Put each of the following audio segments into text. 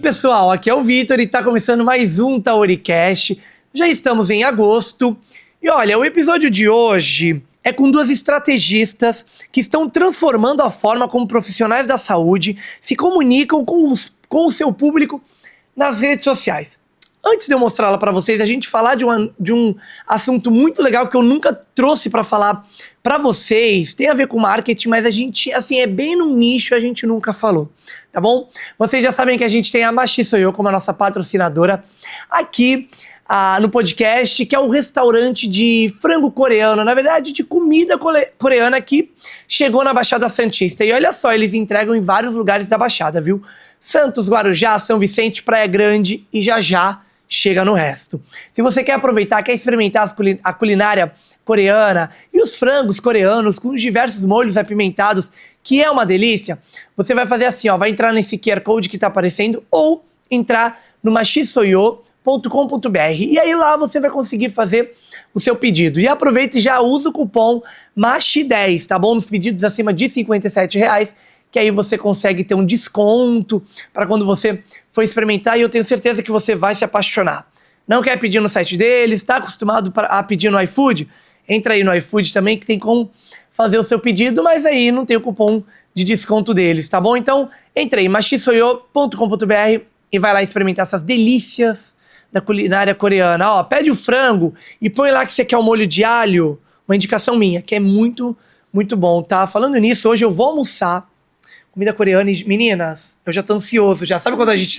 pessoal, aqui é o Vitor e tá começando mais um Tauricast. Já estamos em agosto e olha, o episódio de hoje é com duas estrategistas que estão transformando a forma como profissionais da saúde se comunicam com o seu público nas redes sociais. Antes de eu mostrá-la para vocês, a gente falar de um assunto muito legal que eu nunca trouxe para falar para vocês. Tem a ver com marketing, mas a gente, assim, é bem num nicho, a gente nunca falou, tá bom? Vocês já sabem que a gente tem a Machi Sou Eu como a nossa patrocinadora aqui no podcast, que é um restaurante de frango coreano, na verdade de comida coreana que chegou na Baixada Santista. E olha só, eles entregam em vários lugares da Baixada, viu? Santos, Guarujá, São Vicente, Praia Grande e já chega no resto. Se você quer aproveitar, quer experimentar a culinária coreana e os frangos coreanos com diversos molhos apimentados, que é uma delícia, você vai fazer assim, ó, vai entrar nesse QR Code que tá aparecendo ou entrar no machisoyo.com.br e aí lá você vai conseguir fazer o seu pedido. E aproveita e já usa o cupom MACHI10, tá bom? Nos pedidos acima de R$57, que aí você consegue ter um desconto para quando você for experimentar e eu tenho certeza que você vai se apaixonar. Não quer pedir no site deles? Está acostumado a pedir no iFood? Entra aí no iFood também que tem como fazer o seu pedido, mas aí não tem o cupom de desconto deles, tá bom? Então, entra aí, machisoyo.com.br e vai lá experimentar essas delícias da culinária coreana. Ó, pede o frango e põe lá que você quer o molho de alho, uma indicação minha, que é muito, muito bom, tá? Falando nisso, hoje eu vou almoçar comida coreana e, meninas, eu já tô ansioso já. Sabe quando a gente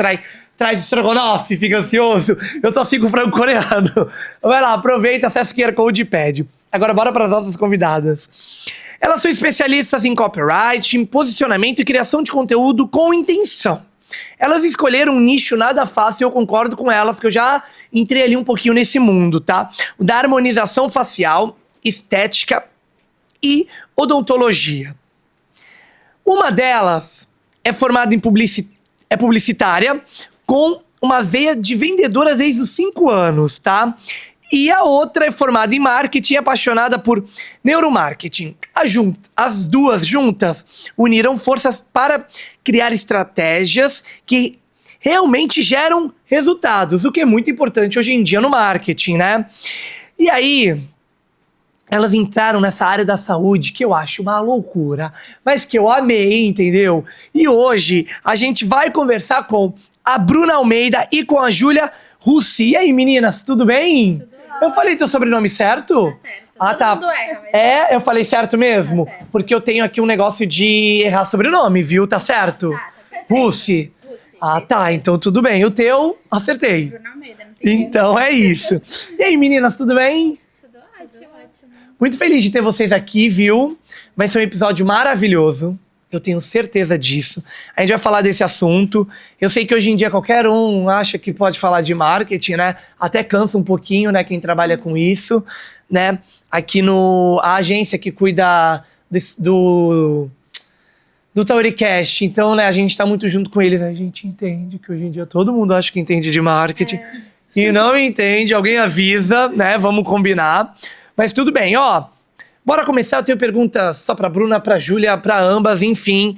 traz estrogonofe e fica ansioso? Eu tô assim com frango coreano. Vai lá, aproveita, acessa o QR Code e pede. Agora bora para as nossas convidadas. Elas são especialistas em copywriting, posicionamento e criação de conteúdo com intenção. Elas escolheram um nicho nada fácil e eu concordo com elas, porque eu já entrei ali um pouquinho nesse mundo, tá? O da harmonização facial, estética e odontologia. Uma delas é formada em publicitária, com uma veia de vendedora desde os 5 anos, tá? E a outra é formada em marketing e apaixonada por neuromarketing. As duas juntas uniram forças para criar estratégias que realmente geram resultados, o que é muito importante hoje em dia no marketing, né? E aí, elas entraram nessa área da saúde, que eu acho uma loucura, mas que eu amei, entendeu? E hoje a gente vai conversar com a Bruna Almeida e com a Júlia Russi. E aí, meninas, tudo bem? Tudo Eu falei teu sobrenome certo? Tá certo. Ah, Todo mundo erra, mas... É? Eu falei certo mesmo? Tá certo. Porque eu tenho aqui um negócio de errar sobrenome, viu? Tá certo? Tá perfeito. Russi. Ah, tá. Então tudo bem. O teu, acertei. Bruna Almeida, não tem Então é isso. E aí, meninas, tudo bem? Tudo ótimo. Muito feliz de ter vocês aqui, viu? Vai ser um episódio maravilhoso. Eu tenho certeza disso. A gente vai falar desse assunto. Eu sei que hoje em dia qualquer um acha que pode falar de marketing, né? Até cansa um pouquinho, né? Quem trabalha com isso, né? Aqui a agência que cuida do Tauricast. Então, né? A gente tá muito junto com eles. A gente entende que hoje em dia todo mundo acha que entende de marketing. E não entende, alguém avisa, né? Vamos combinar. Mas tudo bem, ó. Bora começar, eu tenho perguntas só pra Bruna, pra Júlia, pra ambas, enfim.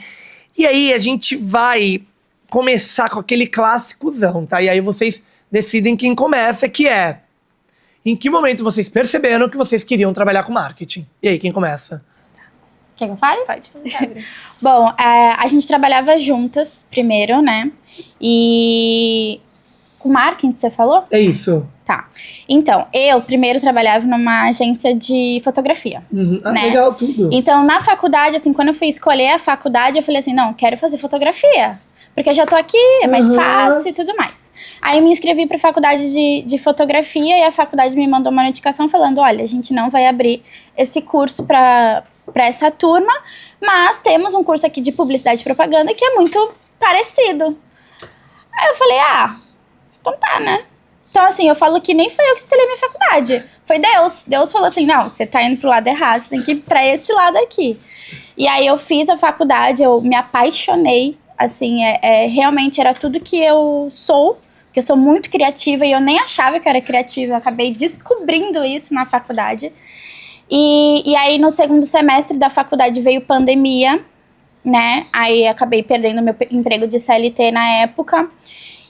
E aí a gente vai começar com aquele clássicozão, tá? E aí vocês decidem quem começa, que é... Em que momento vocês perceberam que vocês queriam trabalhar com marketing? E aí, quem começa? Quer que eu fale? Pode começar, Bruna. Bom, a gente trabalhava juntas primeiro, né? E... Com marketing, você falou? É isso. Tá. Então, eu primeiro trabalhava numa agência de fotografia. Né? Legal, tudo. Então, na faculdade, assim, quando eu fui escolher a faculdade, eu falei assim, não, quero fazer fotografia. Porque eu já tô aqui, é mais fácil e tudo mais. Aí eu me inscrevi pra faculdade de fotografia e a faculdade me mandou uma notificação falando, olha, a gente não vai abrir esse curso pra essa turma, mas temos um curso aqui de publicidade e propaganda que é muito parecido. Aí eu falei, então tá, né? Então, assim, eu falo que nem foi eu que escolhi a minha faculdade. Foi Deus. Deus falou assim, não, você tá indo pro lado errado, você tem que ir pra esse lado aqui. E aí eu fiz a faculdade, eu me apaixonei. Assim, realmente era tudo que eu sou. Porque eu sou muito criativa e eu nem achava que eu era criativa. Eu acabei descobrindo isso na faculdade. E aí, no segundo semestre da faculdade, veio pandemia, né? Aí acabei perdendo meu emprego de CLT na época.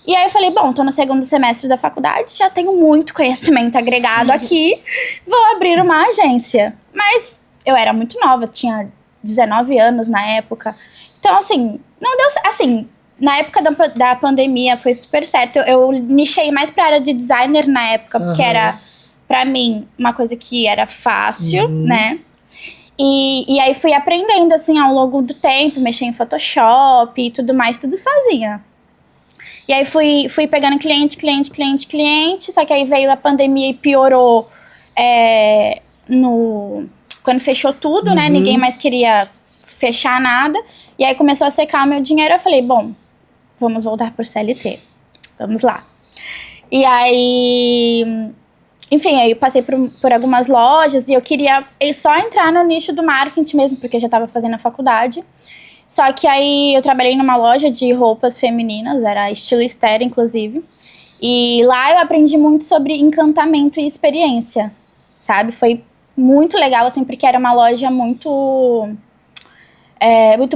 E aí eu falei, bom, tô no segundo semestre da faculdade, já tenho muito conhecimento agregado aqui, vou abrir uma agência. Mas eu era muito nova, tinha 19 anos na época. Então, assim, não deu... Assim, na época da pandemia foi super certo. Eu nichei mais pra área de designer na época, porque era, pra mim, uma coisa que era fácil, né? E aí fui aprendendo, assim, ao longo do tempo, mexer em Photoshop e tudo mais, tudo sozinha. E aí fui pegando cliente, só que aí veio a pandemia e piorou quando fechou tudo, né? Ninguém mais queria fechar nada. E aí começou a secar o meu dinheiro, eu falei, bom, vamos voltar pro CLT. Vamos lá. E aí... Enfim, aí eu passei por algumas lojas e eu queria só entrar no nicho do marketing mesmo, porque eu já estava fazendo a faculdade. Só que aí eu trabalhei numa loja de roupas femininas, era estilo Esther, inclusive. E lá eu aprendi muito sobre encantamento e experiência, sabe? Foi muito legal, assim, porque era uma loja muito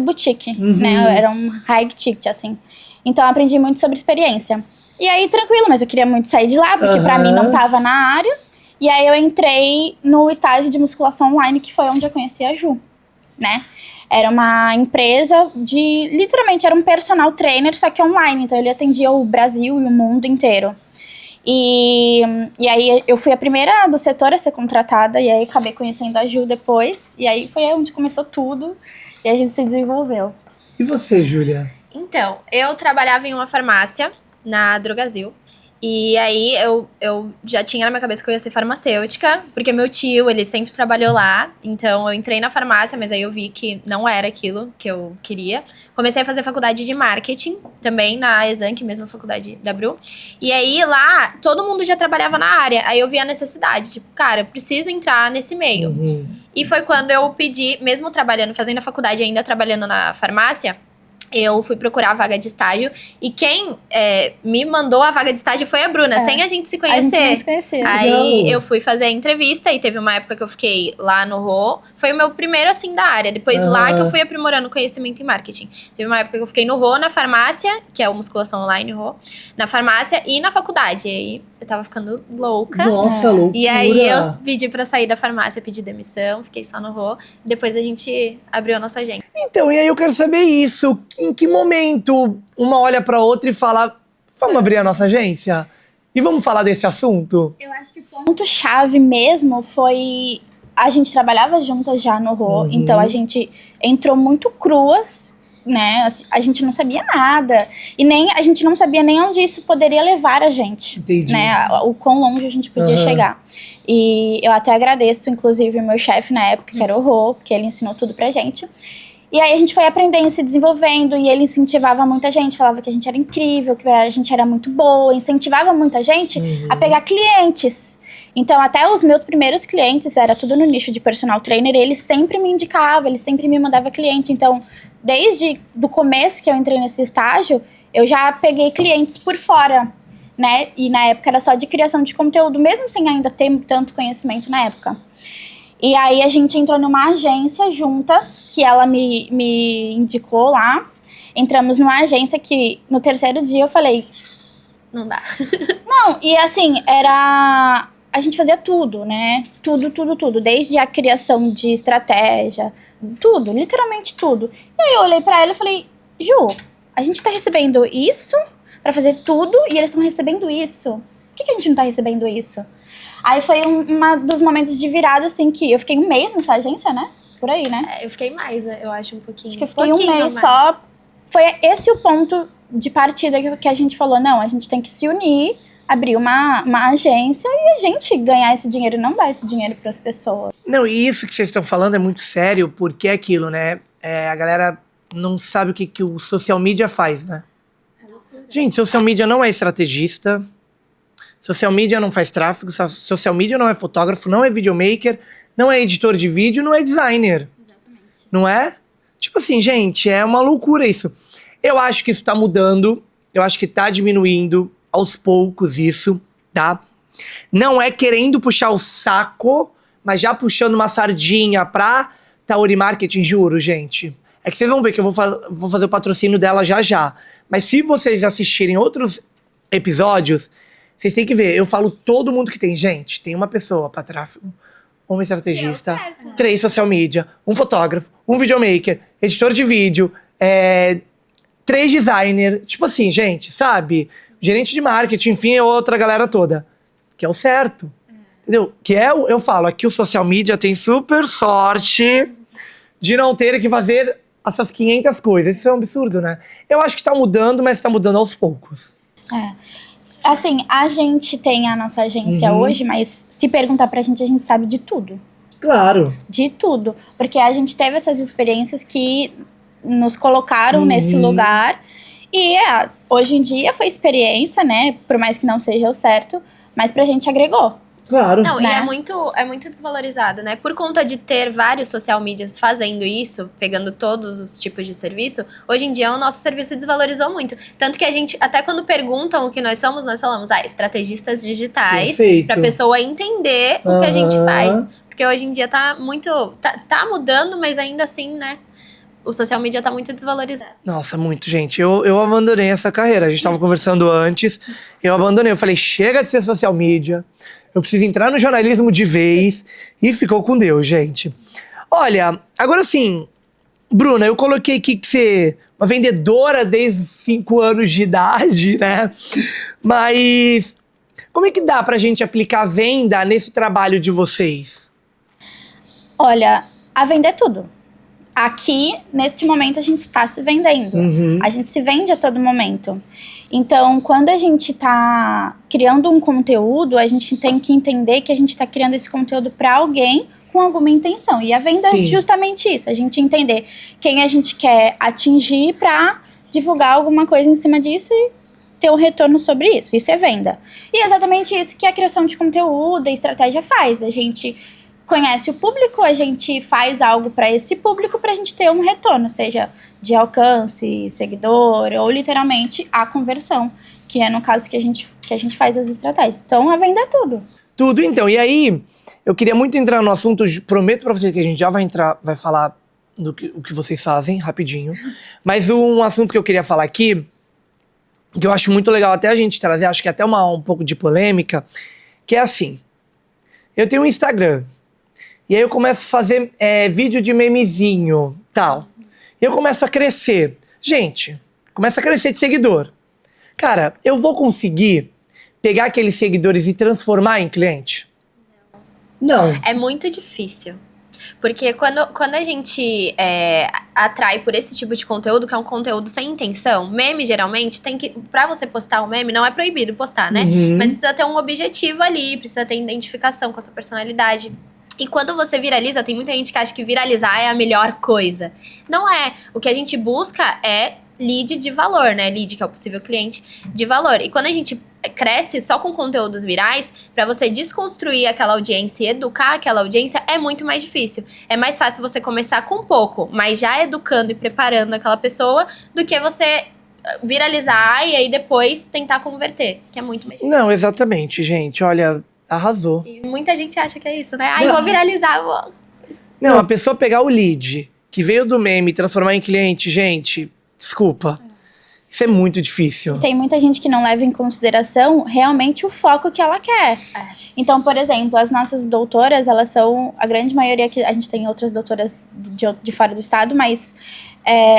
boutique, né? Era um high ticket, assim. Então eu aprendi muito sobre experiência. E aí, tranquilo, mas eu queria muito sair de lá, porque pra mim não tava na área. E aí eu entrei no estágio de musculação online, que foi onde eu conheci a Ju, né? Era uma empresa literalmente, era um personal trainer, só que online. Então ele atendia o Brasil e o mundo inteiro. E aí eu fui a primeira do setor a ser contratada, e aí acabei conhecendo a Ju depois. E aí foi onde começou tudo, e a gente se desenvolveu. E você, Júlia? Então, eu trabalhava em uma farmácia na Drogasil. E aí eu já tinha na minha cabeça que eu ia ser farmacêutica, porque meu tio, ele sempre trabalhou lá. Então eu entrei na farmácia, mas aí eu vi que não era aquilo que eu queria. Comecei a fazer faculdade de marketing, também na Exanc, mesma faculdade da Bru. E aí lá, todo mundo já trabalhava na área. Aí eu vi a necessidade, tipo, cara, eu preciso entrar nesse meio. E foi quando eu pedi, mesmo trabalhando, fazendo a faculdade e ainda trabalhando na farmácia, eu fui procurar a vaga de estágio. E quem me mandou a vaga de estágio foi a Bruna, sem a gente se conhecer. A gente não se conhecia. Aí eu fui fazer a entrevista e teve uma época que eu fiquei lá no Rô. Foi o meu primeiro, assim, da área. Depois lá que eu fui aprimorando conhecimento em marketing. Teve uma época que eu fiquei no Rô, na farmácia, que é o musculação online, Rô. Na farmácia e na faculdade. E aí eu tava ficando louca. Nossa, loucura. E aí eu pedi pra sair da farmácia, pedi demissão, fiquei só no Rô. Depois a gente abriu a nossa agência. Então, e aí eu quero saber isso. Em que momento uma olha pra outra e fala, vamos abrir a nossa agência? E vamos falar desse assunto? Eu acho que o ponto-chave mesmo foi... A gente trabalhava juntas já no Rô, então a gente entrou muito cruas, né? A gente não sabia nada. E nem a gente não sabia nem onde isso poderia levar a gente. Entendi. Né? O quão longe a gente podia chegar. E eu até agradeço, inclusive, o meu chefe na época, que era o Rô, porque ele ensinou tudo pra gente. E aí a gente foi aprendendo, se desenvolvendo, e ele incentivava muita gente, falava que a gente era incrível, que a gente era muito boa, incentivava muita gente a pegar clientes. Então, até os meus primeiros clientes, era tudo no nicho de personal trainer, e ele sempre me indicava, ele sempre me mandava cliente. Então, desde o começo que eu entrei nesse estágio, eu já peguei clientes por fora, né? E na época era só de criação de conteúdo, mesmo sem ainda ter tanto conhecimento na época. E aí a gente entrou numa agência juntas, que ela me indicou lá. Entramos numa agência que no terceiro dia eu falei... Não dá. Não, e assim, era... A gente fazia tudo, né? Tudo. Desde a criação de estratégia, tudo, literalmente tudo. E aí eu olhei pra ela e falei, Ju, a gente tá recebendo isso pra fazer tudo e eles estão recebendo isso. Por que a gente não tá recebendo isso? Aí foi um dos momentos de virada, assim, que eu fiquei um mês nessa agência, né? Por aí, né? Eu fiquei mais, eu acho, um pouquinho. Acho que eu fiquei um mês só. Foi esse o ponto de partida que a gente falou, não, a gente tem que se unir, abrir uma agência e a gente ganhar esse dinheiro e não dar esse dinheiro pras pessoas. Não, e isso que vocês estão falando é muito sério, porque é aquilo, né? A galera não sabe o que o social media faz, né? Gente, social media não é estrategista, social media não faz tráfego, social media não é fotógrafo, não é videomaker, não é editor de vídeo, não é designer. Exatamente. Não é? Tipo assim, gente, é uma loucura isso. Eu acho que isso tá mudando, eu acho que tá diminuindo aos poucos isso, tá? Não é querendo puxar o saco, mas já puxando uma sardinha pra Tauri Marketing, juro, gente. É que vocês vão ver que eu vou fazer o patrocínio dela já já. Mas se vocês assistirem outros episódios, vocês têm que ver. Eu falo todo mundo que tem. Gente, tem uma pessoa pra tráfego, uma estrategista, Deu certo. 3 social media, um fotógrafo, um videomaker, editor de vídeo, 3 designer. Tipo assim, gente, sabe? Gerente de marketing, enfim, é outra galera toda. Que é o certo. Entendeu? Eu falo, aqui o social media tem super sorte de não ter que fazer essas 500 coisas. Isso é um absurdo, né? Eu acho que tá mudando, mas tá mudando aos poucos. Assim, a gente tem a nossa agência hoje, mas se perguntar pra gente, a gente sabe de tudo. Claro. De tudo. Porque a gente teve essas experiências que nos colocaram nesse lugar. E hoje em dia foi experiência, né? Por mais que não seja o certo, mas pra gente agregou. Claro. Não, né? e é muito desvalorizado, né? Por conta de ter vários social medias fazendo isso, pegando todos os tipos de serviço, hoje em dia o nosso serviço desvalorizou muito. Tanto que a gente, até quando perguntam o que nós somos, nós falamos, estrategistas digitais, Perfeito. pra pessoa entender o que a gente faz. Porque hoje em dia tá muito. Tá mudando, mas ainda assim, né? O social media tá muito desvalorizado. Nossa, muito, gente. Eu abandonei essa carreira. A gente tava conversando antes. Eu abandonei. Eu falei, chega de ser social media. Eu preciso entrar no jornalismo de vez. E ficou com Deus, gente. Olha, agora sim, Bruna, eu coloquei aqui que você é uma vendedora desde os 5 anos de idade, né? Mas como é que dá pra gente aplicar venda nesse trabalho de vocês? Olha, a vender tudo. Aqui, neste momento, a gente está se vendendo. A gente se vende a todo momento. Então, quando a gente está criando um conteúdo, a gente tem que entender que a gente está criando esse conteúdo para alguém com alguma intenção. E a venda é justamente isso. A gente entender quem a gente quer atingir para divulgar alguma coisa em cima disso e ter um retorno sobre isso. Isso é venda. E é exatamente isso que a criação de conteúdo e estratégia faz. A gente conhece o público, a gente faz algo para esse público pra gente ter um retorno, seja de alcance, seguidor, ou literalmente a conversão, que é no caso que a gente faz as estratégias. Então, a venda é tudo. Tudo, então. E aí, eu queria muito entrar no assunto, prometo pra vocês que a gente já vai falar o que vocês fazem, rapidinho. Mas um assunto que eu queria falar aqui, que eu acho muito legal até a gente trazer, acho que até um pouco de polêmica, que é assim, eu tenho um Instagram, e aí eu começo a fazer vídeo de memezinho, tal. E eu começo a crescer. Gente, começa a crescer de seguidor. Cara, eu vou conseguir pegar aqueles seguidores e transformar em cliente? Não. É muito difícil. Porque quando a gente atrai por esse tipo de conteúdo, que é um conteúdo sem intenção, meme geralmente tem que. Pra você postar um meme, não é proibido postar, né? Mas precisa ter um objetivo ali, precisa ter identificação com a sua personalidade. E quando você viraliza, tem muita gente que acha que viralizar é a melhor coisa. Não é. O que a gente busca é lead de valor, né? Lead, que é o possível cliente de valor. E quando a gente cresce só com conteúdos virais, pra você desconstruir aquela audiência e educar aquela audiência, é muito mais difícil. É mais fácil você começar com pouco, mas já educando e preparando aquela pessoa, do que você viralizar e aí depois tentar converter, que é muito mais difícil. Não, exatamente, gente. Olha, arrasou. E muita gente acha que é isso, né? Vou viralizar, vou... Não, a pessoa pegar o lead que veio do meme e transformar em cliente, gente, desculpa. Isso é muito difícil. Tem muita gente que não leva em consideração realmente o foco que ela quer. Então, por exemplo, as nossas doutoras, elas são, a grande maioria, que a gente tem outras doutoras de fora do estado, mas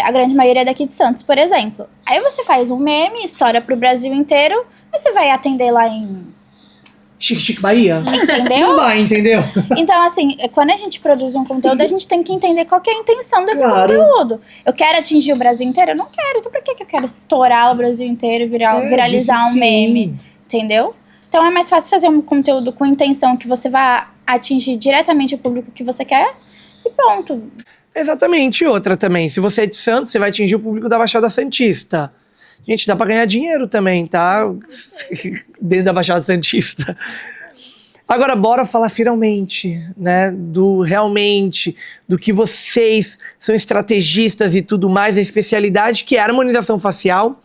a grande maioria é daqui de Santos, por exemplo. Aí você faz um meme, estoura pro Brasil inteiro, mas você vai atender lá em... Chique Bahia? Entendeu? Não vai, entendeu? Então, assim, quando a gente produz um conteúdo, a gente tem que entender qual que é a intenção desse Claro. conteúdo. Eu quero atingir o Brasil inteiro? Eu não quero. Então, por que eu quero estourar o Brasil inteiro e viralizar um sim. meme? Entendeu? Então, é mais fácil fazer um conteúdo com intenção que você vá atingir diretamente o público que você quer e pronto. Exatamente. E outra também, se você é de Santos, você vai atingir o público da Baixada Santista. Gente, dá pra ganhar dinheiro também, tá? Dentro da Baixada Santista. Agora, bora falar finalmente, né? Do que vocês são estrategistas e tudo mais, a especialidade que é a harmonização facial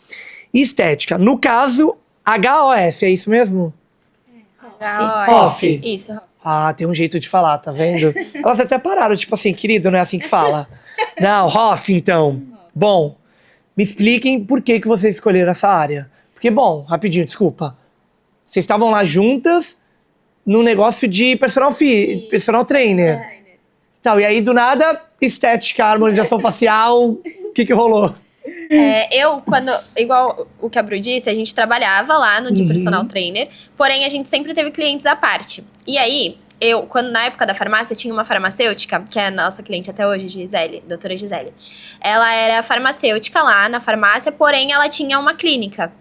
e estética. No caso, HOF, é isso mesmo? Off. Isso. Ah, tem um jeito de falar, tá vendo? Elas até pararam, tipo assim, querido, não é assim que fala. Não, Hoff, então. Bom, me expliquem por que vocês escolheram essa área. Porque, bom, rapidinho, desculpa. Vocês estavam lá juntas num negócio de personal trainer. Então, e aí, do nada, estética, harmonização facial, o que rolou? Igual o que a Bru disse, a gente trabalhava lá no de personal trainer, porém a gente sempre teve clientes à parte. E aí, na época da farmácia, tinha uma farmacêutica, que é a nossa cliente até hoje, Gisele, doutora Gisele. Ela era farmacêutica lá na farmácia, porém ela tinha uma clínica.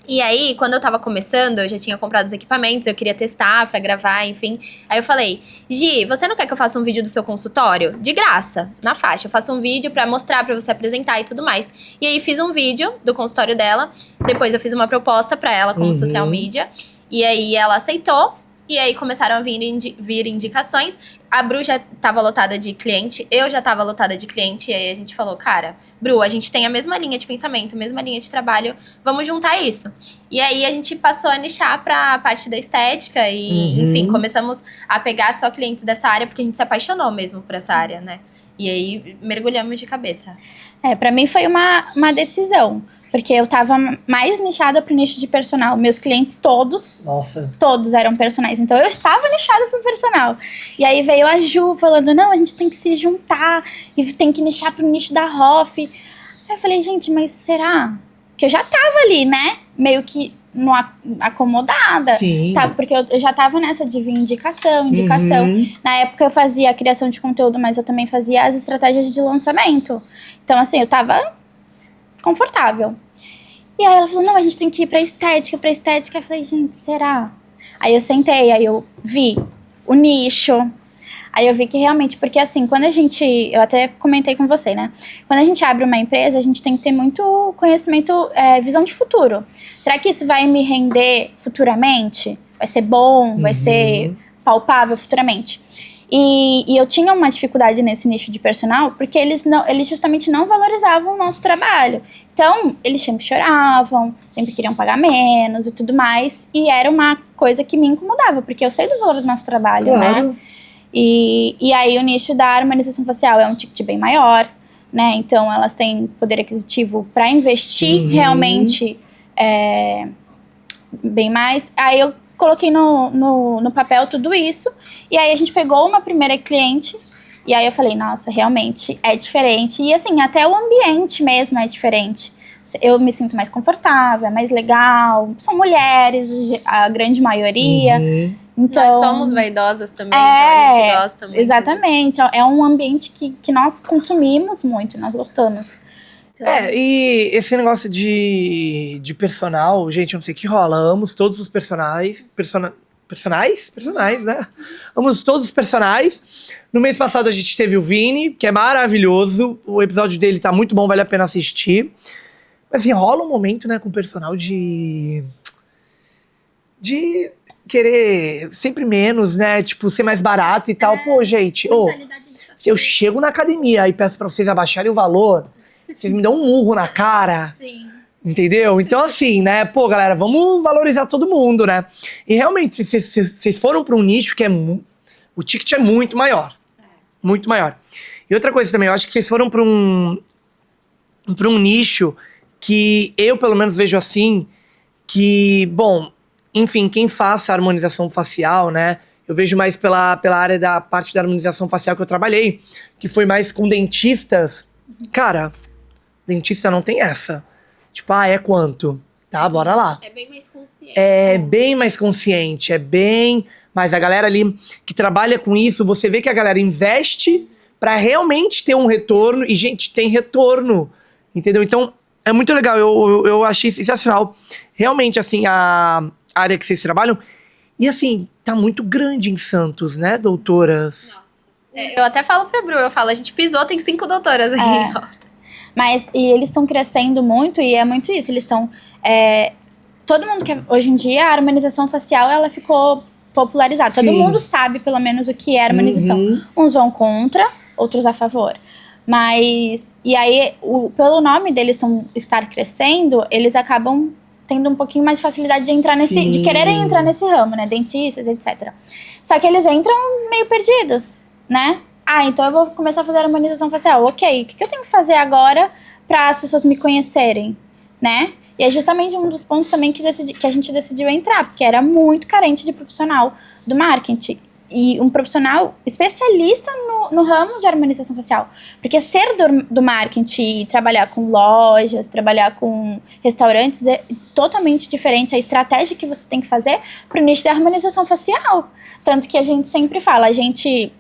E aí, quando eu tava começando, eu já tinha comprado os equipamentos, eu queria testar pra gravar, enfim. Aí eu falei, Gi, você não quer que eu faça um vídeo do seu consultório? De graça, na faixa. Eu faço um vídeo pra mostrar, pra você apresentar e tudo mais. E aí, fiz um vídeo do consultório dela. Depois, eu fiz uma proposta pra ela como social media. E aí, ela aceitou. E aí, começaram a vir indicações. A Bru já tava lotada de cliente, eu já tava lotada de cliente. E aí, a gente falou, cara, Bru, a gente tem a mesma linha de pensamento, mesma linha de trabalho, vamos juntar isso. E aí, a gente passou a nichar pra parte da estética. E, enfim, começamos a pegar só clientes dessa área, porque a gente se apaixonou mesmo por essa área, né? E aí, mergulhamos de cabeça. Pra mim foi uma decisão. Porque eu tava mais nichada pro nicho de personal. Meus clientes todos eram personagens. Então, eu estava nichada pro personal. E aí, veio a Ju falando, não, a gente tem que se juntar. E tem que nichar pro nicho da Hoff. Aí eu falei, gente, mas será? Que eu já tava ali, né? Meio que acomodada. Sim. Tá? Porque eu já tava nessa de vir indicação. Na época, eu fazia a criação de conteúdo, mas eu também fazia as estratégias de lançamento. Então, assim, eu tava confortável. E aí ela falou, não, a gente tem que ir pra estética. Eu falei, gente, será? Aí eu sentei, aí eu vi o nicho. Aí eu vi que realmente, porque assim, quando eu até comentei com você, né? Quando a gente abre uma empresa, a gente tem que ter muito conhecimento, visão de futuro. Será que isso vai me render futuramente? Vai ser bom? Vai ser palpável futuramente? E eu tinha uma dificuldade nesse nicho de personal, porque eles justamente não valorizavam o nosso trabalho. Então, eles sempre choravam, sempre queriam pagar menos e tudo mais. E era uma coisa que me incomodava, porque eu sei do valor do nosso trabalho, claro, né? E aí, o nicho da harmonização facial é um ticket bem maior, né? Então, elas têm poder aquisitivo para investir realmente bem mais. Aí, eu coloquei no papel tudo isso. E aí, a gente pegou uma primeira cliente. E aí, eu falei, nossa, realmente é diferente. E assim, até o ambiente mesmo é diferente. Eu me sinto mais confortável, é mais legal. São mulheres, a grande maioria. Então, nós somos vaidosas também, então a gente gosta muito. Exatamente. É um ambiente que nós consumimos muito, nós gostamos. Então, e esse negócio de personal, gente, eu não sei o que rola. Amo todos os personagens, né? Amo todos os personagens. No mês passado a gente teve o Vini, que é maravilhoso. O episódio dele tá muito bom, vale a pena assistir. Mas assim, rola um momento, né, com o personal de querer sempre menos, né? Tipo, ser mais barato e tal. Pô, gente, se eu chego na academia e peço pra vocês abaixarem o valor, vocês me dão um murro na cara. Sim. Entendeu? Então, assim, né? Pô, galera, vamos valorizar todo mundo, né? E realmente, vocês foram pra um nicho que o ticket é muito maior. Muito maior. E outra coisa também, eu acho que vocês foram pra um nicho que eu, pelo menos, vejo assim, que, bom, enfim, quem faça harmonização facial, né? Eu vejo mais pela área da parte da harmonização facial que eu trabalhei, que foi mais com dentistas. Cara, dentista não tem essa. Tipo, é quanto? Tá, bora lá. É bem mais consciente. É bem mais consciente, mas a galera ali que trabalha com isso, você vê que a galera investe pra realmente ter um retorno, e, gente, tem retorno, entendeu? Então, é muito legal, eu achei sensacional. Realmente, assim, a área que vocês trabalham, e assim, tá muito grande em Santos, né, doutoras? Nossa. Eu até falo pra Bru, a gente pisou, tem 5 doutoras aí. Mas, e eles estão crescendo muito, e é muito isso, eles estão... todo mundo quer... Hoje em dia, a harmonização facial, ela ficou popularizada. Sim. Todo mundo sabe, pelo menos, o que é harmonização. Uns vão contra, outros a favor. Mas... E aí, pelo nome deles estar crescendo, eles acabam tendo um pouquinho mais de facilidade de entrar de quererem entrar nesse ramo, né? Dentistas, etc. Só que eles entram meio perdidos, né? Então eu vou começar a fazer harmonização facial. Ok, o que eu tenho que fazer agora para as pessoas me conhecerem, né? E é justamente um dos pontos também que a gente decidiu entrar, porque era muito carente de profissional do marketing. E um profissional especialista no ramo de harmonização facial. Porque ser do marketing e trabalhar com lojas, trabalhar com restaurantes é totalmente diferente a estratégia que você tem que fazer para o nicho da harmonização facial. Tanto que a gente sempre fala, a gente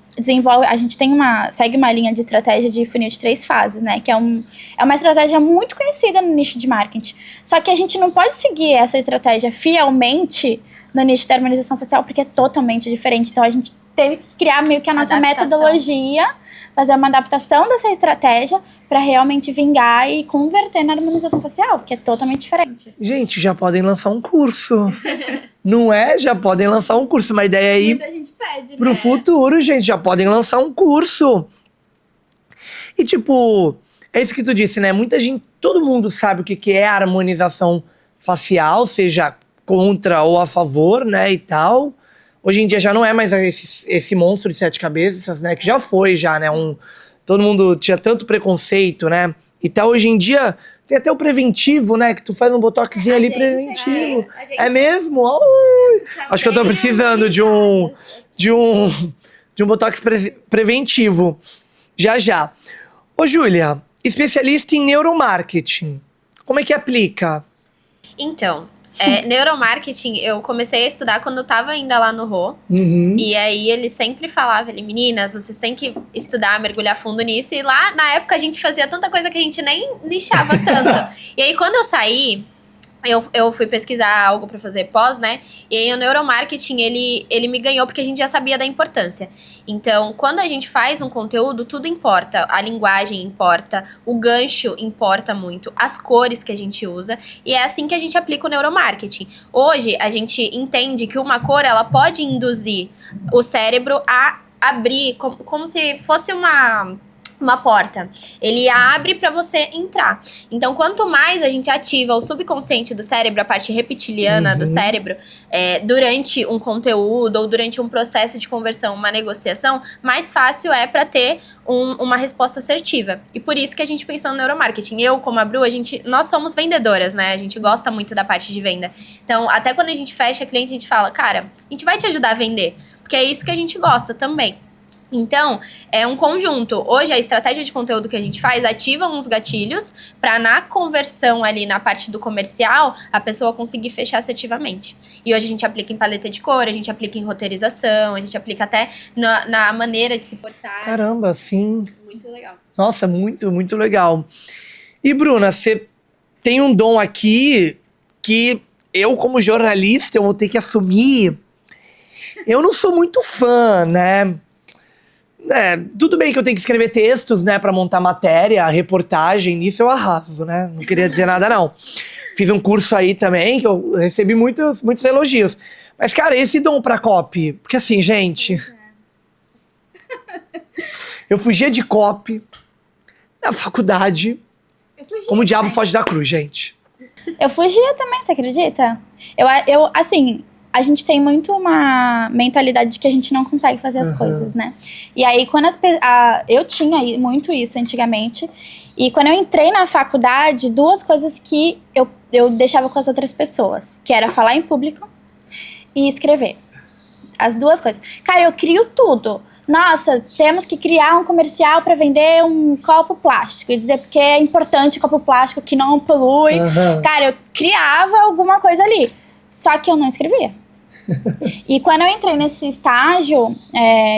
segue uma linha de estratégia de funil de 3 fases, né? Que é uma estratégia muito conhecida no nicho de marketing. Só que a gente não pode seguir essa estratégia fielmente no nicho da harmonização facial, porque é totalmente diferente. Então, a gente teve que criar meio que a nossa metodologia, fazer uma adaptação dessa estratégia para realmente vingar e converter na harmonização facial, porque é totalmente diferente. Gente, já podem lançar um curso. Não é? Já podem lançar um curso. Uma ideia aí Muita gente pede, pro futuro, gente. Já podem lançar um curso. E tipo, é isso que tu disse, né? Muita gente, todo mundo sabe o que é harmonização facial, seja contra ou a favor, né, e tal. Hoje em dia já não é mais esse monstro de 7 cabeças, né, que já foi, já, né, todo mundo tinha tanto preconceito, né, e tal. Hoje em dia tem até o preventivo, né, que tu faz um botoxinho ali preventivo. É mesmo? Acho que eu tô precisando de um botox preventivo, já. Ô, Júlia, especialista em neuromarketing, como é que aplica? Então, neuromarketing, eu comecei a estudar quando eu tava ainda lá no Rô. E aí ele sempre falava, meninas, vocês têm que estudar, mergulhar fundo nisso. E lá, na época, a gente fazia tanta coisa que a gente nem lixava tanto. E aí, quando eu saí, eu fui pesquisar algo pra fazer pós, né? E aí o neuromarketing, ele me ganhou porque a gente já sabia da importância. Então, quando a gente faz um conteúdo, tudo importa. A linguagem importa, o gancho importa muito, as cores que a gente usa. E é assim que a gente aplica o neuromarketing. Hoje, a gente entende que uma cor, ela pode induzir o cérebro a abrir, como se fosse uma porta. Ele abre para você entrar. Então, quanto mais a gente ativa o subconsciente do cérebro, a parte reptiliana do cérebro, durante um conteúdo ou durante um processo de conversão, uma negociação, mais fácil é para ter uma resposta assertiva. E por isso que a gente pensou no neuromarketing. Eu, como a Bru, nós somos vendedoras, né? A gente gosta muito da parte de venda. Então, até quando a gente fecha cliente, a gente fala, cara, a gente vai te ajudar a vender. Porque é isso que a gente gosta também. Então, é um conjunto. Hoje, a estratégia de conteúdo que a gente faz ativa uns gatilhos para na conversão ali na parte do comercial, a pessoa conseguir fechar assertivamente. E hoje a gente aplica em paleta de cor, a gente aplica em roteirização, a gente aplica até na maneira de se portar. Caramba, sim. Muito legal. Nossa, muito, muito legal. E, Bruna, você tem um dom aqui que eu, como jornalista, eu vou ter que assumir. Eu não sou muito fã, né? Tudo bem que eu tenho que escrever textos, né, pra montar matéria, reportagem, nisso eu arraso, né? Não queria dizer nada, não. Fiz um curso aí também, que eu recebi muitos elogios. Mas, cara, esse dom pra copy, porque assim, gente... Eu fugia de copy na faculdade, como o diabo foge da cruz, gente. Eu fugia também, você acredita? Eu assim... A gente tem muito uma mentalidade de que a gente não consegue fazer as coisas, né? E aí, quando eu tinha muito isso antigamente. E quando eu entrei na faculdade, 2 coisas que eu deixava com as outras pessoas. Que era falar em público e escrever. As 2 coisas. Cara, eu crio tudo. Nossa, temos que criar um comercial para vender um copo plástico. E dizer porque é importante o copo plástico que não polui. Cara, eu criava alguma coisa ali. Só que eu não escrevia. E quando eu entrei nesse estágio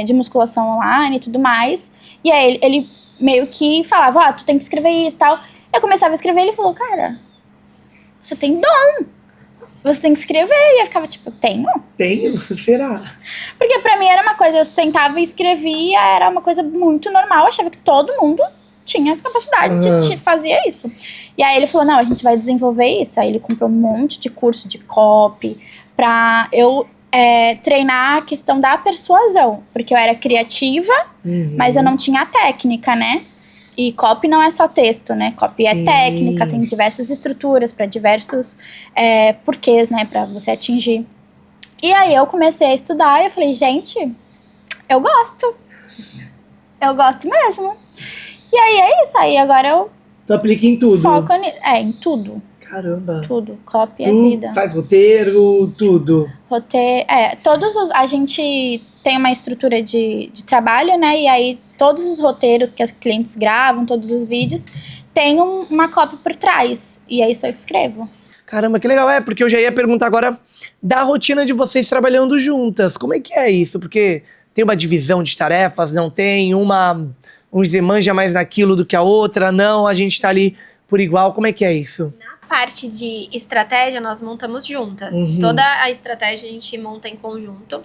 de musculação online e tudo mais, e aí ele meio que falava, tu tem que escrever isso e tal. Eu começava a escrever e ele falou, cara, você tem dom, você tem que escrever. E eu ficava tipo, tenho? Será? Porque pra mim era uma coisa, eu sentava e escrevia, era uma coisa muito normal, eu achava que todo mundo tinha essa capacidade de fazer isso. E aí ele falou, não, a gente vai desenvolver isso. Aí ele comprou um monte de curso de copy pra eu treinar a questão da persuasão. Porque eu era criativa, mas eu não tinha a técnica, né? E copy não é só texto, né? Copy é técnica, tem diversas estruturas para diversos porquês, né? Pra você atingir. E aí eu comecei a estudar e eu falei, gente, eu gosto. Eu gosto mesmo. E aí é isso, aí agora eu... Tu aplica em tudo? Foco em tudo. Caramba. Tudo. Copy é Tu vida. faz roteiro, tudo. Roteiro. A gente tem uma estrutura de trabalho, né? E aí todos os roteiros que as clientes gravam, todos os vídeos, tem uma copy por trás. E é isso eu que escrevo. Caramba, que legal. Porque eu já ia perguntar agora da rotina de vocês trabalhando juntas. Como é que é isso? Porque tem uma divisão de tarefas, não tem? Uns manja mais naquilo do que a outra, não, a gente tá ali por igual. Como é que é isso? Na parte de estratégia, nós montamos juntas. Uhum. Toda a estratégia a gente monta em conjunto.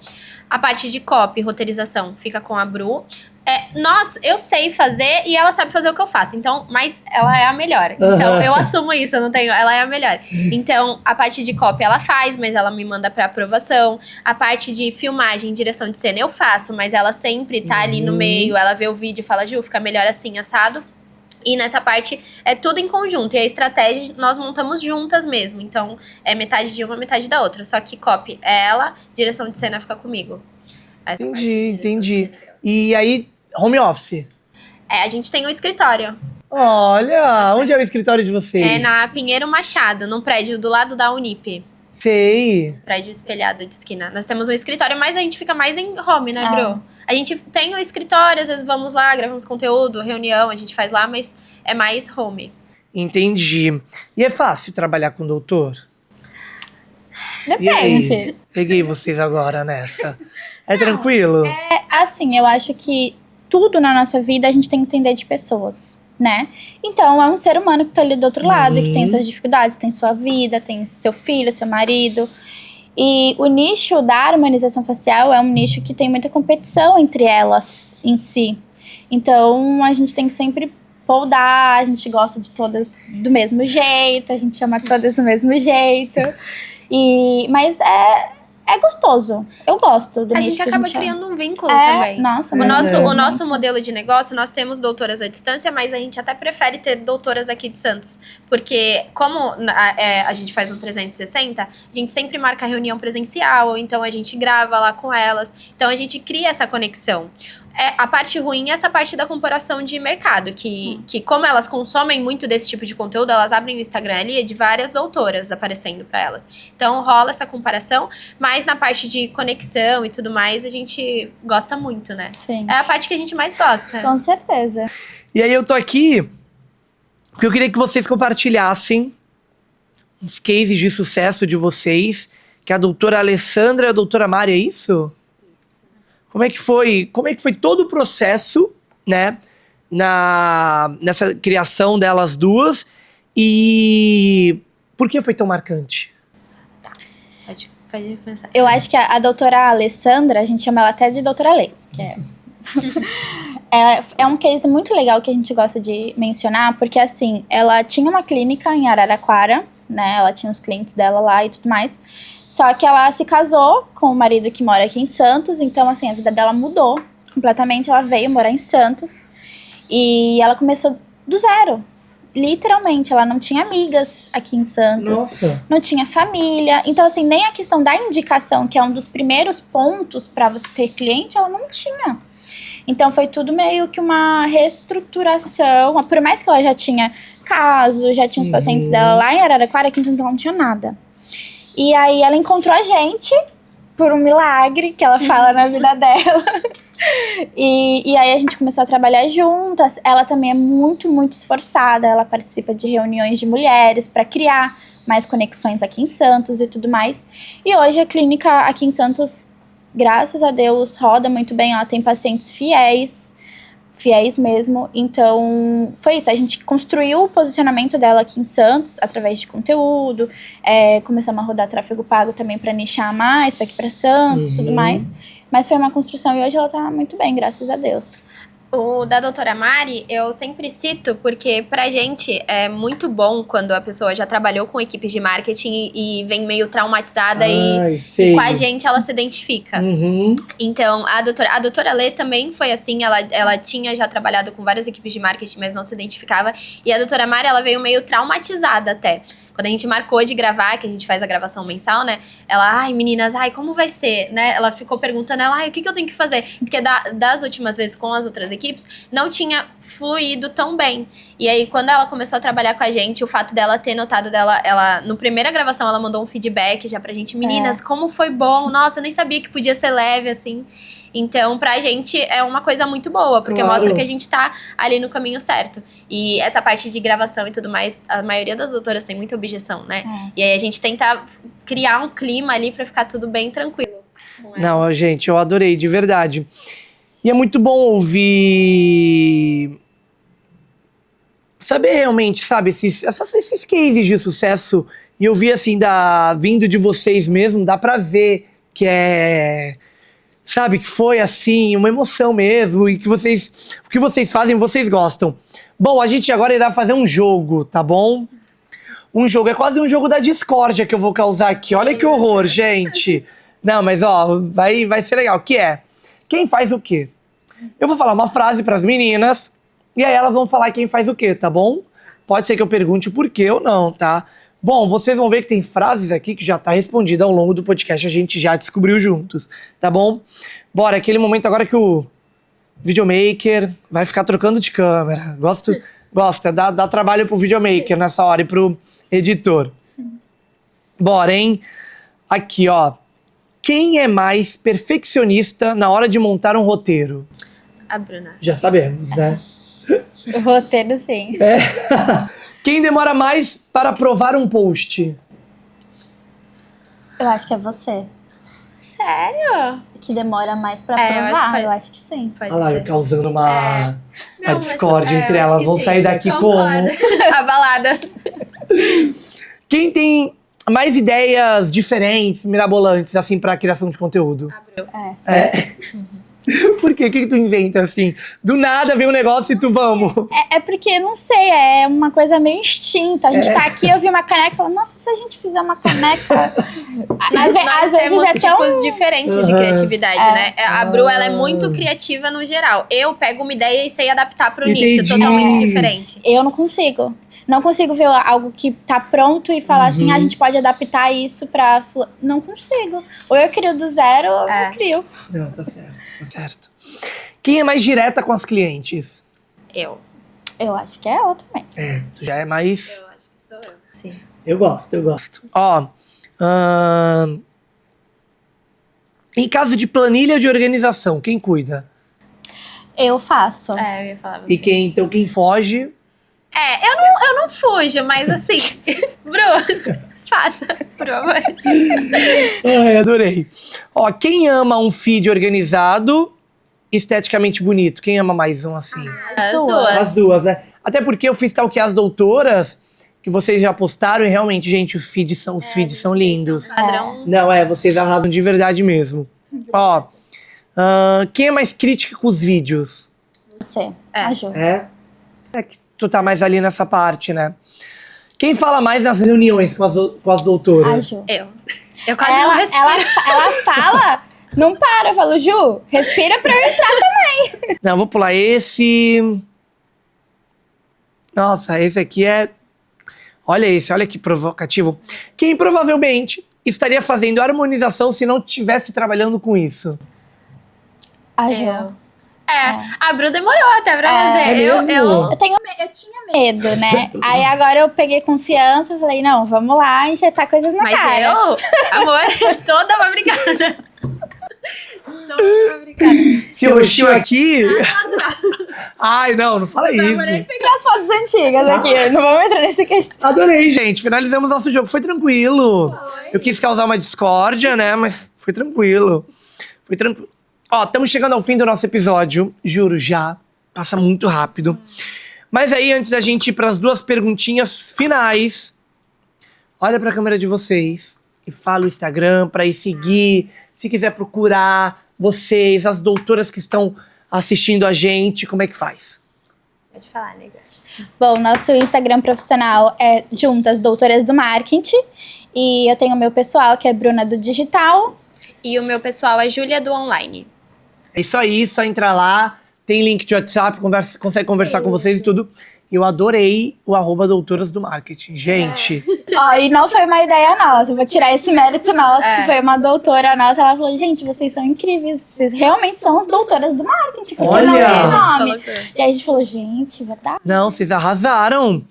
A parte de copy, roteirização, fica com a Bru. Eu sei fazer e ela sabe fazer o que eu faço. Então, mas ela é a melhor. Então, eu assumo isso, ela é a melhor. Então, a parte de copy ela faz, mas ela me manda pra aprovação. A parte de filmagem, direção de cena eu faço, mas ela sempre tá ali no meio. Ela vê o vídeo e fala, Ju, fica melhor assim, assado. E nessa parte é tudo em conjunto. E a estratégia nós montamos juntas mesmo. Então, é metade de uma, metade da outra. Só que copy é ela, direção de cena fica comigo. Essa parte de direção de Entendi. cena. E aí, home office? A gente tem um escritório. Olha, onde é o escritório de vocês? É na Pinheiro Machado, num prédio do lado da Unip. Sei. Prédio espelhado de esquina. Nós temos um escritório, mas a gente fica mais em home, né, Bru? A gente tem o escritório, às vezes vamos lá, gravamos conteúdo, reunião, a gente faz lá, mas é mais home. Entendi. E é fácil trabalhar com o doutor? E Depende. aí? Peguei vocês agora nessa. É tranquilo? Assim, eu acho que tudo na nossa vida a gente tem que entender de pessoas, né? Então, é um ser humano que tá ali do outro lado, que tem suas dificuldades, tem sua vida, tem seu filho, seu marido. E o nicho da harmonização facial é um nicho que tem muita competição entre elas em si. Então, a gente tem que sempre poldar, a gente gosta de todas do mesmo jeito, a gente chama todas do mesmo jeito. Mas é gostoso. Eu gosto do A nicho gente que acaba chama. criando um vínculo também. Nossa, O nosso modelo de negócio, nós temos doutoras à distância, mas a gente até prefere ter doutoras aqui de Santos. Porque como a gente faz um 360, a gente sempre marca reunião presencial, ou então a gente grava lá com elas. Então a gente cria essa conexão. A parte ruim é essa parte da comparação de mercado, que como elas consomem muito desse tipo de conteúdo, elas abrem o Instagram ali de várias doutoras aparecendo pra elas. Então rola essa comparação, mas na parte de conexão e tudo mais, a gente gosta muito, né? Sim. É a parte que a gente mais gosta. Com certeza. E aí eu tô aqui porque eu queria que vocês compartilhassem os cases de sucesso de vocês, que a doutora Alessandra e a doutora Mari, é isso? Como é que foi todo o processo, né, nessa criação delas duas, e por que foi tão marcante? Pode começar. Eu acho que a doutora Alessandra, a gente chama ela até de doutora Lê. Que é um case muito legal que a gente gosta de mencionar, porque assim, ela tinha uma clínica em Araraquara, né, ela tinha os clientes dela lá e tudo mais. Só que ela se casou com o marido que mora aqui em Santos, então assim, a vida dela mudou completamente, ela veio morar em Santos e ela começou do zero, literalmente, ela não tinha amigas aqui em Santos, Nossa. não tinha família, então assim, nem a questão da indicação, que é um dos primeiros pontos para você ter cliente, ela não tinha. Então foi tudo meio que uma reestruturação, por mais que ela já tinha caso, já tinha os pacientes dela lá em Araraquara, aqui em Santos ela não tinha nada. E aí ela encontrou a gente por um milagre que ela fala na vida dela. E aí a gente começou a trabalhar juntas. Ela também é muito, muito esforçada. Ela participa de reuniões de mulheres para criar mais conexões aqui em Santos e tudo mais. E hoje a clínica aqui em Santos, graças a Deus, roda muito bem. Ela tem pacientes fiéis mesmo, então foi isso, a gente construiu o posicionamento dela aqui em Santos, através de conteúdo, começamos a rodar tráfego pago também para nichar mais, para aqui para Santos, tudo mais, mas foi uma construção e hoje ela tá muito bem, graças a Deus. O da doutora Mari, eu sempre cito porque pra gente é muito bom quando a pessoa já trabalhou com equipes de marketing e vem meio traumatizada e com a gente ela se identifica. Então, a doutora Lê também foi assim, ela tinha já trabalhado com várias equipes de marketing, mas não se identificava. E a doutora Mari, ela veio meio traumatizada até. Quando a gente marcou de gravar, que a gente faz a gravação mensal, né? Ela, ai, meninas, como vai ser, né? Ela ficou perguntando, o que eu tenho que fazer? Porque das últimas vezes com as outras equipes, não tinha fluído tão bem. E aí, quando ela começou a trabalhar com a gente, o fato dela ter notado ela no primeira gravação, ela mandou um feedback já pra gente. Meninas, como foi bom. Nossa, eu nem sabia que podia ser leve, assim. Então, pra gente, é uma coisa muito boa. Porque mostra que a gente tá ali no caminho certo. E essa parte de gravação e tudo mais, a maioria das doutoras tem muita objeção, né? E aí, a gente tenta criar um clima ali pra ficar tudo bem tranquilo. Não, gente, eu adorei, de verdade. E é muito bom ouvir... Saber realmente, sabe, esses cases de sucesso. E eu vi, assim, vindo de vocês mesmo, dá pra ver que é... Sabe, que foi, assim, uma emoção mesmo. E que o que vocês fazem, vocês gostam. Bom, a gente agora irá fazer um jogo, tá bom? Um jogo, é quase um jogo da discórdia que eu vou causar aqui. Olha que horror, gente. Não, mas ó, vai ser legal. O que é? Quem faz o quê? Eu vou falar uma frase pras meninas e aí elas vão falar quem faz o quê, tá bom? Pode ser que eu pergunte o porquê ou não, tá? Bom, vocês vão ver que tem frases aqui que já tá respondida ao longo do podcast, a gente já descobriu juntos, tá bom? Bora, aquele momento agora que o videomaker vai ficar trocando de câmera. Gosto, dá trabalho pro videomaker nessa hora e pro editor. Bora, hein? Aqui, ó. Quem é mais perfeccionista na hora de montar um roteiro? A Bruna. Já sabemos, né? O roteiro, sim. É. Quem demora mais para aprovar um post? Eu acho que é você. Sério? Que demora mais pra É, eu acho provar. que Eu acho que sim. Pode Olha lá, ser. causando uma Não, mas, discórdia entre eu acho elas. que Vão sim. sair daqui Concordo. Abaladas. Quem tem mais ideias diferentes, mirabolantes, assim, pra criação de conteúdo? Abriu. É, sim. É. Por quê? O que tu inventa, assim? Do nada vem um negócio e tu vamos. É porque, não sei, é uma coisa meio instinto. A gente tá aqui, eu vi uma caneca e falo, nossa, se a gente fizer uma caneca... Nós às vezes temos é tão... tipos diferentes de criatividade, né? A Bru, ela é muito criativa no geral. Eu pego uma ideia e sei adaptar pro Entendi. nicho, totalmente diferente. Eu não consigo. Não consigo ver algo que tá pronto e falar assim, a gente pode adaptar isso pra... Não consigo. Ou eu crio do zero, ou eu crio. Não, tá certo, tá certo. Quem é mais direta com as clientes? Eu. Eu acho que é eu também. É, tu já é mais... Eu acho que sou eu. Sim. Eu gosto. Ó, em caso de planilha de organização, quem cuida? Eu faço. É, eu ia falar você. E quem foge? Eu não fujo, mas assim... Bru, faça, por favor. Ai, adorei. Ó, quem ama um feed organizado, esteticamente bonito? Quem ama mais um assim? As duas. duas. As duas, né? Até porque eu fiz stalkear as doutoras, que vocês já postaram, e realmente, gente, os feeds são lindos. Padrão. Não, vocês arrasam de verdade mesmo. Ó, quem é mais crítica com os vídeos? Você. É. Ajuda. É que tu tá mais ali nessa parte, né? Quem fala mais nas reuniões com as doutoras? Ajuda. Eu quase não respiro. Ela fala, não para. Eu falo, Ju, respira pra eu entrar também. Não, vou pular esse. Nossa, esse aqui é... Olha que provocativo. Quem provavelmente estaria fazendo harmonização se não estivesse trabalhando com isso? A Ju. A Bru demorou até pra fazer. mesmo? Eu tinha medo, né? Aí agora eu peguei confiança, falei, não, vamos lá injetar coisas na Mas cara. amor, toda fabricada. Toda fabricada. Se eu mexi aqui... Ai, não fala isso. Pegar as fotos antigas aqui, não vamos entrar nesse questão. Adorei, gente. Finalizamos nosso jogo. Foi tranquilo. Eu quis causar uma discórdia, né? Mas foi tranquilo. Ó, estamos chegando ao fim do nosso episódio. Juro, já. Passa muito rápido. Mas aí, antes da gente ir para as duas perguntinhas finais, olha para a câmera de vocês e fala o Instagram para ir seguir. Se quiser procurar vocês, as doutoras que estão assistindo a gente, como é que faz? Pode falar, nega. Bom, nosso Instagram profissional é Juntas Doutoras do Marketing. E eu tenho o meu pessoal, que é Bruna do Digital. E o meu pessoal é Júlia do Online. É isso aí, só entrar lá. Tem link de WhatsApp, consegue conversar com vocês e tudo. Eu adorei o @doutoras do marketing. Gente, Ó, e não foi uma ideia nossa, eu vou tirar esse mérito nosso, que foi uma doutora nossa. Ela falou, gente, vocês são incríveis, vocês realmente são as doutoras do marketing, porque Olha! não é esse A nome. gente colocou. E aí a gente falou, gente, verdade? não, vocês arrasaram.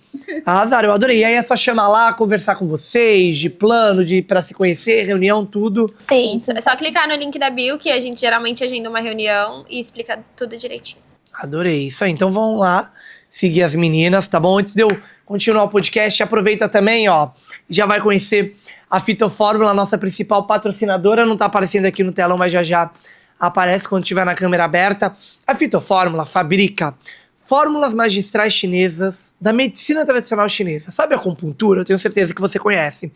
Arrasaram, eu adorei. E aí é só chamar lá, conversar com vocês, de plano, pra se conhecer, reunião, tudo. Sim. Isso, é só clicar no link da bio, que a gente geralmente agenda uma reunião e explica tudo direitinho. Adorei. Isso aí, então vão lá seguir as meninas, tá bom? Antes de eu continuar o podcast, aproveita também, ó, já vai conhecer a Fitofórmula, nossa principal patrocinadora. Não tá aparecendo aqui no telão, mas já aparece quando tiver na câmera aberta. A Fitofórmula fabrica fórmulas magistrais chinesas da medicina tradicional chinesa. Sabe a acupuntura? Eu tenho certeza que você conhece.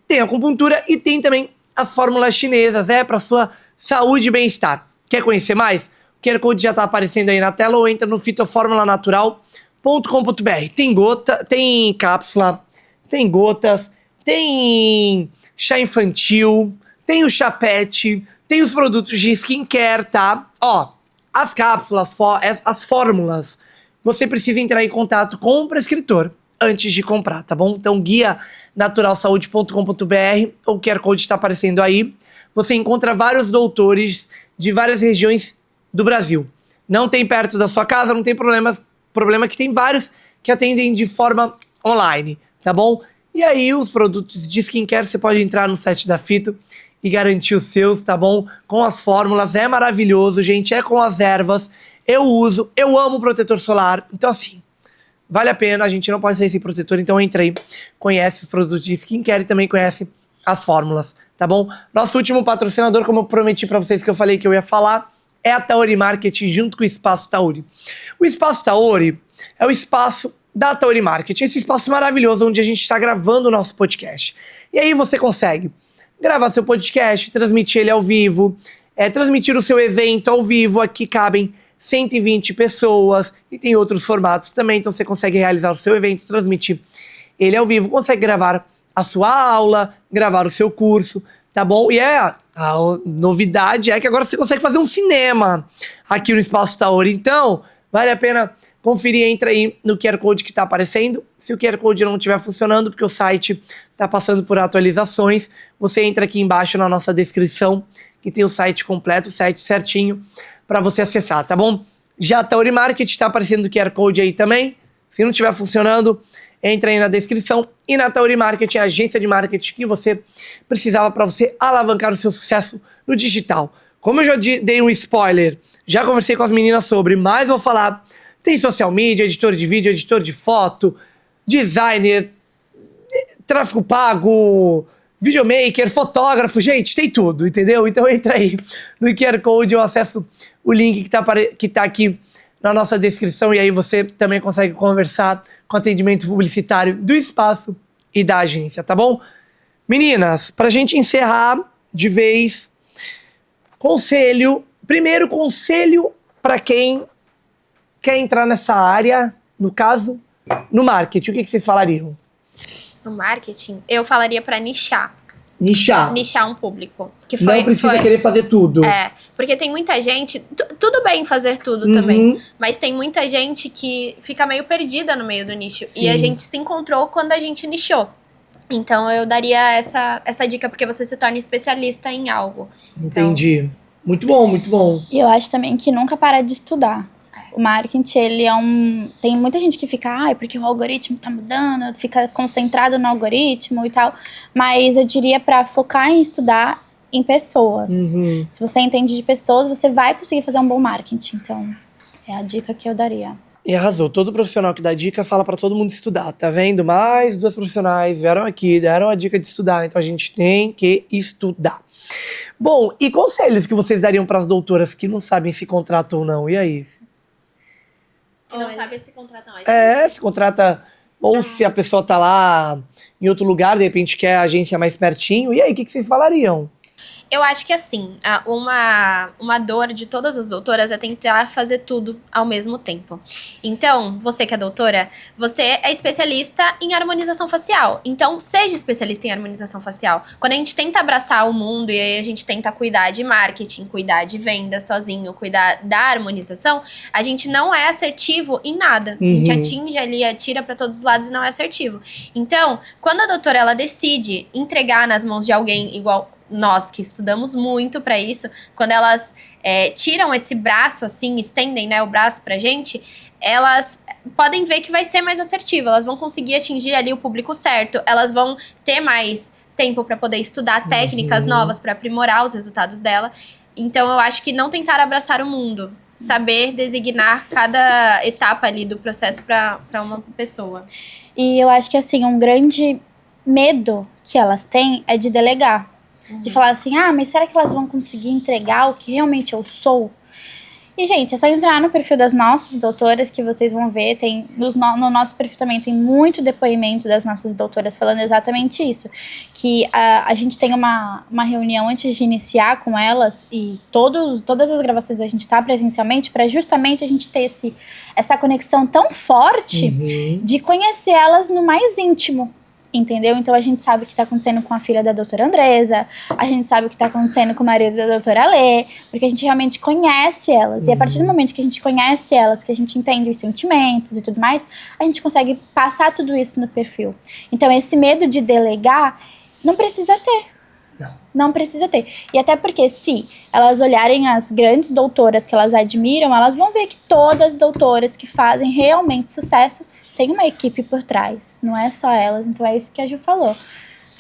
Tem a acupuntura e tem também as fórmulas chinesas, para sua saúde e bem-estar. Quer conhecer mais? O QR Code já tá aparecendo aí na tela ou entra no fitoformulanatural.com.br. Tem gota, tem cápsula, tem gotas, tem chá infantil, tem o chá pet, tem os produtos de skincare, tá? Ó, as cápsulas, as fórmulas, você precisa entrar em contato com o prescritor antes de comprar, tá bom? Então, guia naturalsaude.com.br, o QR Code está aparecendo aí. Você encontra vários doutores de várias regiões do Brasil. Não tem perto da sua casa, não tem problema que tem vários que atendem de forma online, tá bom? E aí, os produtos de skincare, você pode entrar no site da Fito e garantir os seus, tá bom? Com as fórmulas, é maravilhoso, gente, é com as ervas. Eu uso, eu amo protetor solar, então assim, vale a pena, a gente não pode sair sem protetor, então entra aí, conhece os produtos de skincare e também conhece as fórmulas, tá bom? Nosso último patrocinador, como eu prometi pra vocês que eu falei que eu ia falar, é a Tauri Marketing junto com o Espaço Tauri. O Espaço Tauri é o espaço da Tauri Marketing, esse espaço maravilhoso onde a gente está gravando o nosso podcast. E aí você consegue gravar seu podcast, transmitir ele ao vivo, transmitir o seu evento ao vivo. Aqui cabem 120 pessoas e tem outros formatos também, então você consegue realizar o seu evento, transmitir ele ao vivo, consegue gravar a sua aula, gravar o seu curso, tá bom? E a novidade é que agora você consegue fazer um cinema aqui no Espaço Tauri, então vale a pena conferir, entra aí no QR Code que tá aparecendo. Se o QR Code não estiver funcionando, porque o site tá passando por atualizações, você entra aqui embaixo na nossa descrição, que tem o site completo, o site certinho, para você acessar, tá bom? Já a Tauri Marketing tá aparecendo o QR Code aí também. Se não estiver funcionando, entra aí na descrição. E na Tauri Marketing, a agência de marketing que você precisava para você alavancar o seu sucesso no digital. Como eu já dei um spoiler, já conversei com as meninas sobre, mas vou falar. Tem social media, editor de vídeo, editor de foto, designer, tráfego pago, videomaker, fotógrafo, gente, tem tudo, entendeu? Então entra aí no QR Code, eu acesso o link que tá aqui na nossa descrição e aí você também consegue conversar com o atendimento publicitário do espaço e da agência, tá bom? Meninas, pra gente encerrar de vez, primeiro conselho pra quem quer entrar nessa área, no caso, no marketing, o que vocês falariam? No marketing, eu falaria pra nichar. Nichar. Nichar um público. Não precisa querer fazer tudo. Porque tem muita gente... Tudo bem fazer tudo também. Mas tem muita gente que fica meio perdida no meio do nicho. Sim. E a gente se encontrou quando a gente nichou. Então eu daria essa dica, porque você se torna especialista em algo. Entendi. Muito bom, muito bom. E eu acho também que nunca parar de estudar. O marketing, ele é tem muita gente que fica, porque o algoritmo tá mudando, fica concentrado no algoritmo e tal. Mas eu diria pra focar em estudar em pessoas. Se você entende de pessoas, você vai conseguir fazer um bom marketing. Então, é a dica que eu daria. E arrasou. Todo profissional que dá dica fala pra todo mundo estudar, tá vendo? Mais 2 profissionais vieram aqui, deram a dica de estudar. Então a gente tem que estudar. Bom, e conselhos que vocês dariam pras doutoras que não sabem se contratam ou não? E aí? Que não sabe se contratar mais. Se contrata, ou se a pessoa tá lá em outro lugar, de repente quer a agência mais pertinho. E aí, o que vocês falariam? Eu acho que assim, uma dor de todas as doutoras é tentar fazer tudo ao mesmo tempo. Então, você que é doutora, você é especialista em harmonização facial. Então, seja especialista em harmonização facial. Quando a gente tenta abraçar o mundo e aí a gente tenta cuidar de marketing, cuidar de venda sozinho, cuidar da harmonização, a gente não é assertivo em nada. A gente atinge ali, atira para todos os lados e não é assertivo. Então, quando a doutora ela decide entregar nas mãos de alguém igual nós que estudamos muito para isso, quando elas tiram esse braço assim, estendem, né, o braço pra gente, elas podem ver que vai ser mais assertivo, elas vão conseguir atingir ali o público certo, elas vão ter mais tempo para poder estudar técnicas novas para aprimorar os resultados dela. Então eu acho que não tentar abraçar o mundo, saber designar cada etapa ali do processo para uma pessoa. E eu acho que, assim, um grande medo que elas têm é de delegar. De falar assim, mas será que elas vão conseguir entregar o que realmente eu sou? E, gente, é só entrar no perfil das nossas doutoras que vocês vão ver. Tem, no nosso perfil também tem muito depoimento das nossas doutoras falando exatamente isso. Que a gente tem uma reunião antes de iniciar com elas e todas as gravações a gente tá presencialmente para justamente a gente ter essa conexão tão forte de conhecer elas no mais íntimo. Entendeu? Então a gente sabe o que tá acontecendo com a filha da doutora Andresa, a gente sabe o que tá acontecendo com o marido da doutora Lê, porque a gente realmente conhece elas. E a partir do momento que a gente conhece elas, que a gente entende os sentimentos e tudo mais, a gente consegue passar tudo isso no perfil. Então esse medo de delegar não precisa ter. Não precisa ter. E até porque se elas olharem as grandes doutoras que elas admiram, elas vão ver que todas as doutoras que fazem realmente sucesso tem uma equipe por trás, não é só elas. Então é isso que a Ju falou.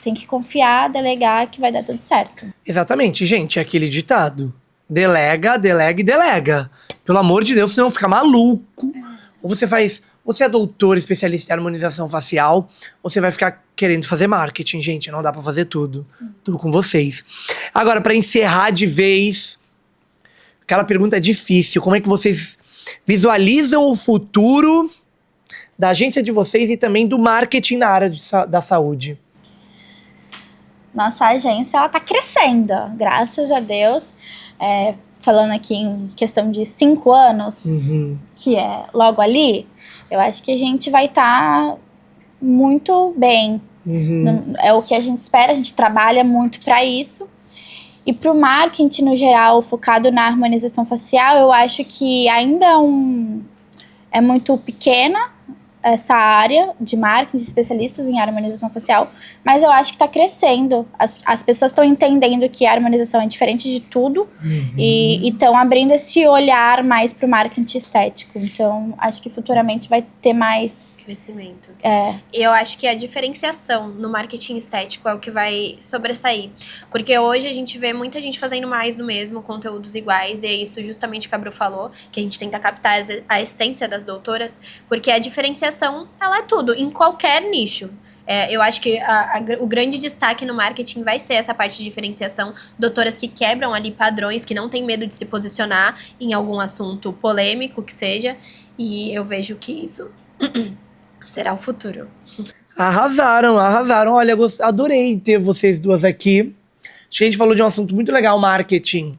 Tem que confiar, delegar, que vai dar tudo certo. Exatamente, gente, é aquele ditado. Delega, delega e delega. Pelo amor de Deus, senão fica maluco. Ou você é doutor, especialista em harmonização facial, ou você vai ficar querendo fazer marketing, gente. Não dá pra fazer tudo. Tudo com vocês. Agora, pra encerrar de vez, aquela pergunta difícil. Como é que vocês visualizam o futuro da agência de vocês e também do marketing na área da saúde? Nossa agência, ela tá crescendo, graças a Deus. Falando aqui em questão de 5 anos, que é logo ali, eu acho que a gente vai estar muito bem. É o que a gente espera, a gente trabalha muito para isso. E para o marketing, no geral, focado na harmonização facial, eu acho que ainda é muito pequena essa área de marketing, especialistas em harmonização facial, mas eu acho que está crescendo. As pessoas estão entendendo que a harmonização é diferente de tudo e estão abrindo esse olhar mais para o marketing estético. Então, acho que futuramente vai ter mais crescimento. E eu acho que a diferenciação no marketing estético é o que vai sobressair. Porque hoje a gente vê muita gente fazendo mais do mesmo, conteúdos iguais, e é isso justamente que a Bru falou, que a gente tenta captar a essência das doutoras, porque a diferenciação ela é tudo, em qualquer nicho. Eu acho que o grande destaque no marketing vai ser essa parte de diferenciação. Doutoras que quebram ali padrões, que não tem medo de se posicionar em algum assunto polêmico que seja. E eu vejo que isso será o futuro. Arrasaram. Olha, adorei ter vocês duas aqui. Acho que a gente falou de um assunto muito legal, marketing.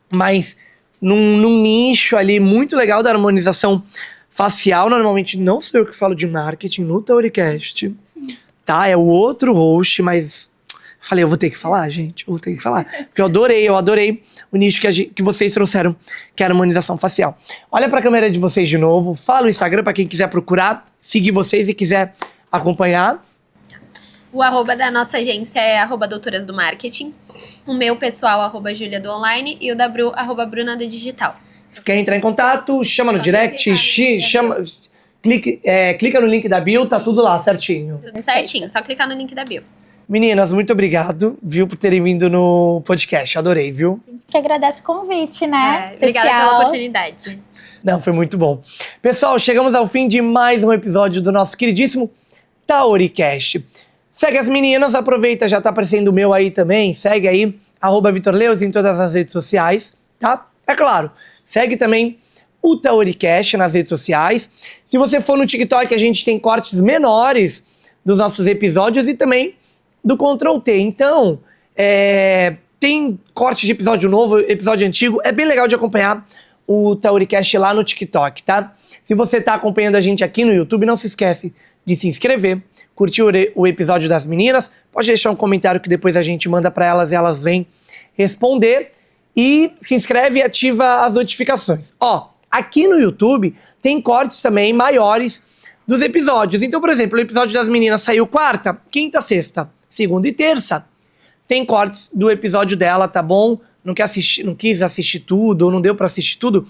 Mas num nicho ali muito legal da harmonização facial. Normalmente não sou eu que falo de marketing no Tauricast, tá? É o outro host, mas falei, eu vou ter que falar, gente. Eu vou ter que falar. Porque eu adorei o nicho que vocês trouxeram, que é a harmonização facial. Olha pra câmera de vocês de novo. Fala o Instagram pra quem quiser procurar, seguir vocês e quiser acompanhar. O arroba da nossa agência é @doutoras do marketing. O meu pessoal, @Julia do online. E o da Bru, @Bruna do digital. Quer entrar em contato, chama no direct, clica no link da bio, tá tudo lá, certinho. Tudo certinho, só clicar no link da bio. Meninas, muito obrigado, viu, por terem vindo no podcast. Adorei, viu? A gente que agradece o convite, né? Obrigada pela oportunidade. Não, foi muito bom. Pessoal, chegamos ao fim de mais um episódio do nosso queridíssimo Tauricast. Segue as meninas, aproveita, já tá aparecendo o meu aí também. Segue aí, @VitorLeos em todas as redes sociais, tá? É claro, segue também o Tauricast nas redes sociais. Se você for no TikTok, a gente tem cortes menores dos nossos episódios e também do Ctrl T. Então, tem corte de episódio novo, episódio antigo. É bem legal de acompanhar o Tauricast lá no TikTok, tá? Se você tá acompanhando a gente aqui no YouTube, não se esquece de se inscrever, curtir o episódio das meninas, pode deixar um comentário que depois a gente manda pra elas e elas vêm responder. E se inscreve e ativa as notificações. Ó, aqui no YouTube tem cortes também maiores dos episódios. Então, por exemplo, o episódio das meninas saiu quarta, quinta, sexta, segunda e terça. Tem cortes do episódio dela, tá bom? Não quis assistir tudo, ou não deu pra assistir tudo,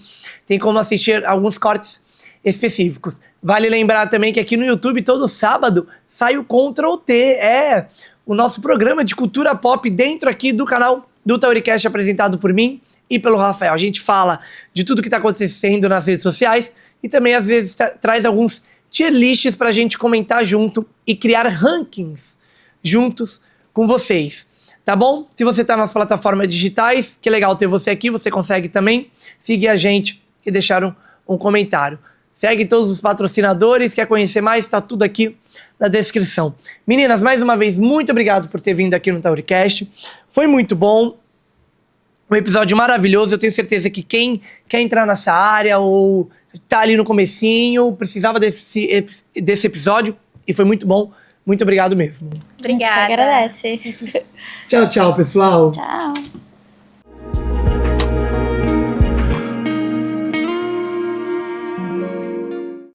tem como assistir alguns cortes específicos. Vale lembrar também que aqui no YouTube, todo sábado, sai o Ctrl T. É o nosso programa de cultura pop dentro aqui do canal do Tauricast, apresentado por mim e pelo Rafael. A gente fala de tudo que tá acontecendo nas redes sociais e também, às vezes, traz alguns tier lists pra gente comentar junto e criar rankings juntos com vocês. Tá bom? Se você tá nas plataformas digitais, que legal ter você aqui, você consegue também seguir a gente e deixar um comentário. Segue todos os patrocinadores, quer conhecer mais, tá tudo aqui na descrição. Meninas, mais uma vez, muito obrigado por ter vindo aqui no Tauricast. Foi muito bom. Um episódio maravilhoso. Eu tenho certeza que quem quer entrar nessa área ou tá ali no comecinho, precisava desse episódio. E foi muito bom. Muito obrigado mesmo. Obrigada. A gente agradece. Tchau, tchau, pessoal. Tchau.